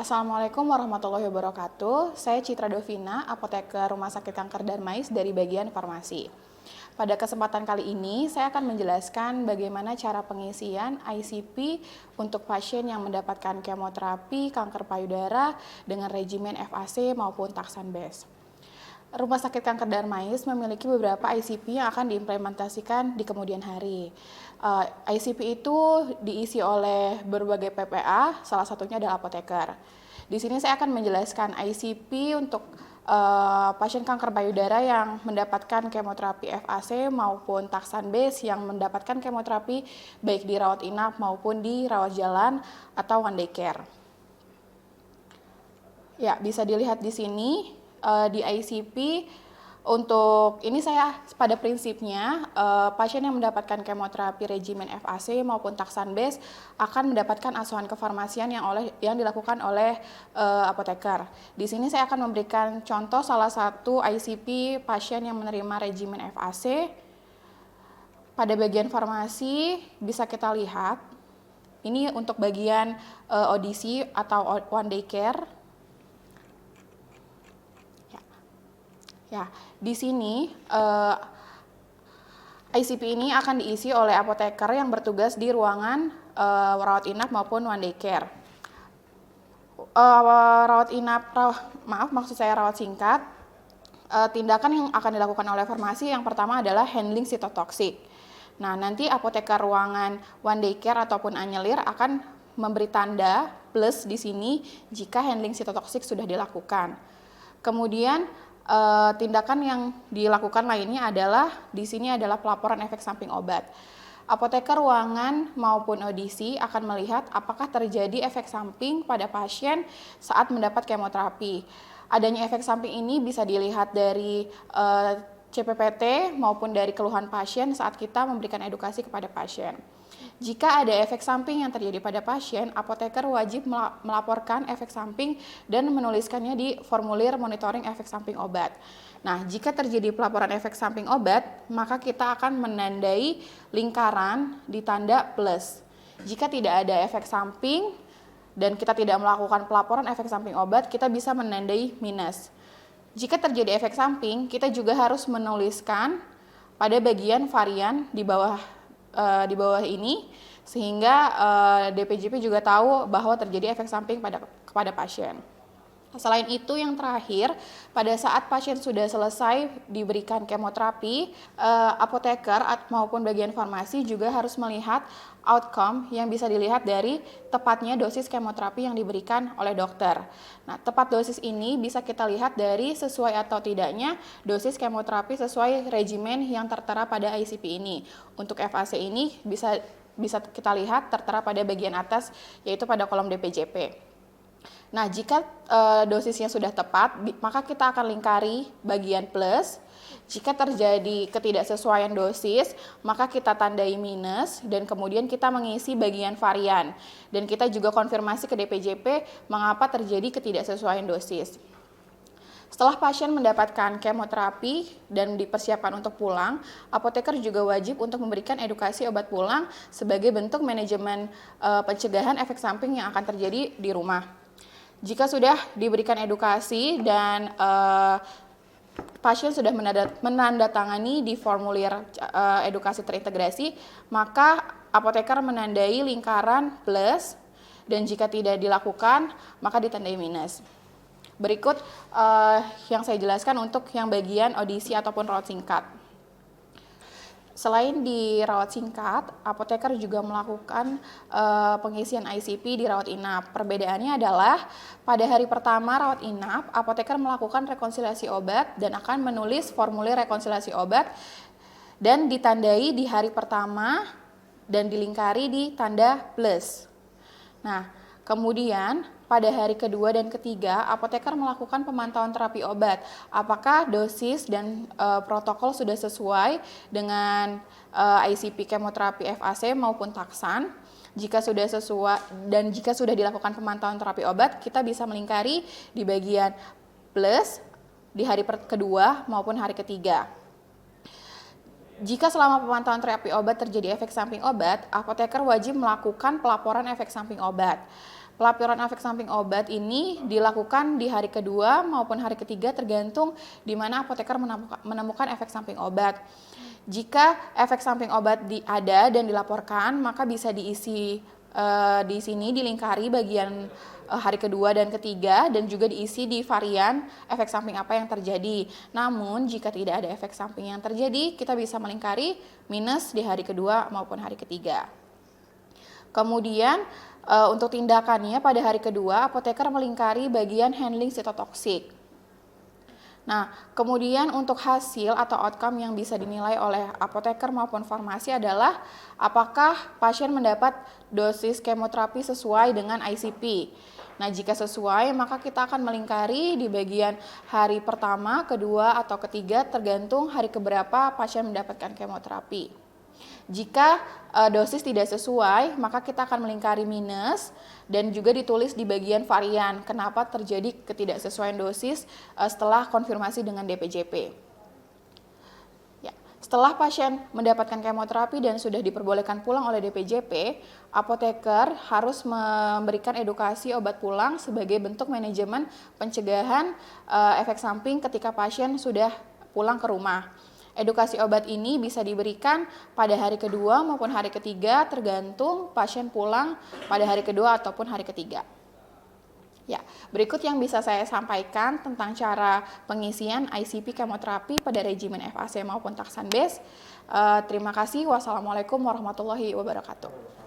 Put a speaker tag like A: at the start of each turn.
A: Assalamualaikum warahmatullahi wabarakatuh. Saya Citra Dovina, apoteker Rumah Sakit Kanker Darmais dari bagian farmasi. Pada kesempatan kali ini, saya akan menjelaskan bagaimana cara pengisian ICP untuk pasien yang mendapatkan kemoterapi kanker payudara dengan regimen FAC maupun Taxan-Base. Rumah Sakit Kanker Darmais memiliki beberapa ICP yang akan diimplementasikan di kemudian hari. ICP itu diisi oleh berbagai PPA, salah satunya adalah apoteker. Di sini saya akan menjelaskan ICP untuk pasien kanker payudara yang mendapatkan kemoterapi FAC maupun Taxan-Base yang mendapatkan kemoterapi baik di rawat inap maupun di rawat jalan atau one day care. Ya, bisa dilihat di sini. Di ICP untuk ini saya pada prinsipnya pasien yang mendapatkan kemoterapi regimen FAC maupun Taxan-Base akan mendapatkan asuhan kefarmasian yang dilakukan oleh apoteker. Di sini saya akan memberikan contoh salah satu ICP pasien yang menerima regimen FAC. Pada bagian farmasi bisa kita lihat ini untuk bagian audisi atau one day care. Ya, di sini ICP ini akan diisi oleh apoteker yang bertugas di ruangan rawat inap maupun one day care. Rawat singkat. Tindakan yang akan dilakukan oleh farmasi yang pertama adalah handling sitotoksik. Nah, nanti apoteker ruangan one day care ataupun anyelir akan memberi tanda plus di sini jika handling sitotoksik sudah dilakukan. Kemudian tindakan yang dilakukan lainnya adalah di sini adalah pelaporan efek samping obat. Apoteker ruangan maupun audisi akan melihat apakah terjadi efek samping pada pasien saat mendapat kemoterapi. Adanya efek samping ini bisa dilihat dari CPPT maupun dari keluhan pasien saat kita memberikan edukasi kepada pasien. Jika ada efek samping yang terjadi pada pasien, apoteker wajib melaporkan efek samping dan menuliskannya di formulir monitoring efek samping obat. Nah, jika terjadi pelaporan efek samping obat, maka kita akan menandai lingkaran di tanda plus. Jika tidak ada efek samping dan kita tidak melakukan pelaporan efek samping obat, kita bisa menandai minus. Jika terjadi efek samping, kita juga harus menuliskan pada bagian varian di bawah ini sehingga DPJP juga tahu bahwa terjadi efek samping kepada pasien. Selain itu, yang terakhir, pada saat pasien sudah selesai diberikan kemoterapi, apoteker maupun bagian farmasi juga harus melihat outcome yang bisa dilihat dari tepatnya dosis kemoterapi yang diberikan oleh dokter. Nah, tepat dosis ini bisa kita lihat dari sesuai atau tidaknya dosis kemoterapi sesuai regimen yang tertera pada ICP ini. Untuk FAC ini bisa kita lihat tertera pada bagian atas, yaitu pada kolom DPJP. Nah, jika dosisnya sudah tepat, maka kita akan lingkari bagian plus. Jika terjadi ketidaksesuaian dosis, maka kita tandai minus dan kemudian kita mengisi bagian varian. Dan kita juga konfirmasi ke DPJP mengapa terjadi ketidaksesuaian dosis. Setelah pasien mendapatkan kemoterapi dan dipersiapkan untuk pulang, apoteker juga wajib untuk memberikan edukasi obat pulang sebagai bentuk manajemen pencegahan efek samping yang akan terjadi di rumah. Jika sudah diberikan edukasi dan pasien sudah menandatangani di formulir edukasi terintegrasi, maka apoteker menandai lingkaran plus dan jika tidak dilakukan, maka ditandai minus. Berikut yang saya jelaskan untuk yang bagian audisi ataupun rawat singkat. Selain di rawat singkat, apoteker juga melakukan pengisian ICP di rawat inap. Perbedaannya adalah pada hari pertama rawat inap, apoteker melakukan rekonsiliasi obat dan akan menulis formulir rekonsiliasi obat dan ditandai di hari pertama dan dilingkari di tanda plus. Nah, kemudian pada hari kedua dan ketiga, apoteker melakukan pemantauan terapi obat. Apakah dosis dan protokol sudah sesuai dengan ICP kemoterapi FAC maupun Taxan? Jika sudah sesuai dan jika sudah dilakukan pemantauan terapi obat, kita bisa melingkari di bagian plus di hari kedua maupun hari ketiga. Jika selama pemantauan terapi obat terjadi efek samping obat, apoteker wajib melakukan pelaporan efek samping obat. pelaporan efek samping obat ini dilakukan di hari kedua maupun hari ketiga tergantung di mana apoteker menemukan efek samping obat. Jika efek samping obat ada dan dilaporkan, maka bisa diisi di sini dilingkari bagian hari kedua dan ketiga dan juga diisi di varian efek samping apa yang terjadi. Namun jika tidak ada efek samping yang terjadi, kita bisa melingkari minus di hari kedua maupun hari ketiga. Kemudian untuk tindakannya pada hari kedua, apoteker melingkari bagian handling sitotoksik. Nah, kemudian untuk hasil atau outcome yang bisa dinilai oleh apoteker maupun farmasi adalah apakah pasien mendapat dosis kemoterapi sesuai dengan ICP. Nah, jika sesuai, maka kita akan melingkari di bagian hari pertama, kedua, atau ketiga tergantung hari keberapa pasien mendapatkan kemoterapi. Jika dosis tidak sesuai, maka kita akan melingkari minus dan juga ditulis di bagian varian kenapa terjadi ketidaksesuaian dosis setelah konfirmasi dengan DPJP. Ya, setelah pasien mendapatkan kemoterapi dan sudah diperbolehkan pulang oleh DPJP, apoteker harus memberikan edukasi obat pulang sebagai bentuk manajemen pencegahan efek samping ketika pasien sudah pulang ke rumah. Edukasi obat ini bisa diberikan pada hari kedua maupun hari ketiga tergantung pasien pulang pada hari kedua ataupun hari ketiga. Ya, berikut yang bisa saya sampaikan tentang cara pengisian ICP kemoterapi pada regimen FAC maupun Taksan Base. Terima kasih. Wassalamualaikum warahmatullahi wabarakatuh.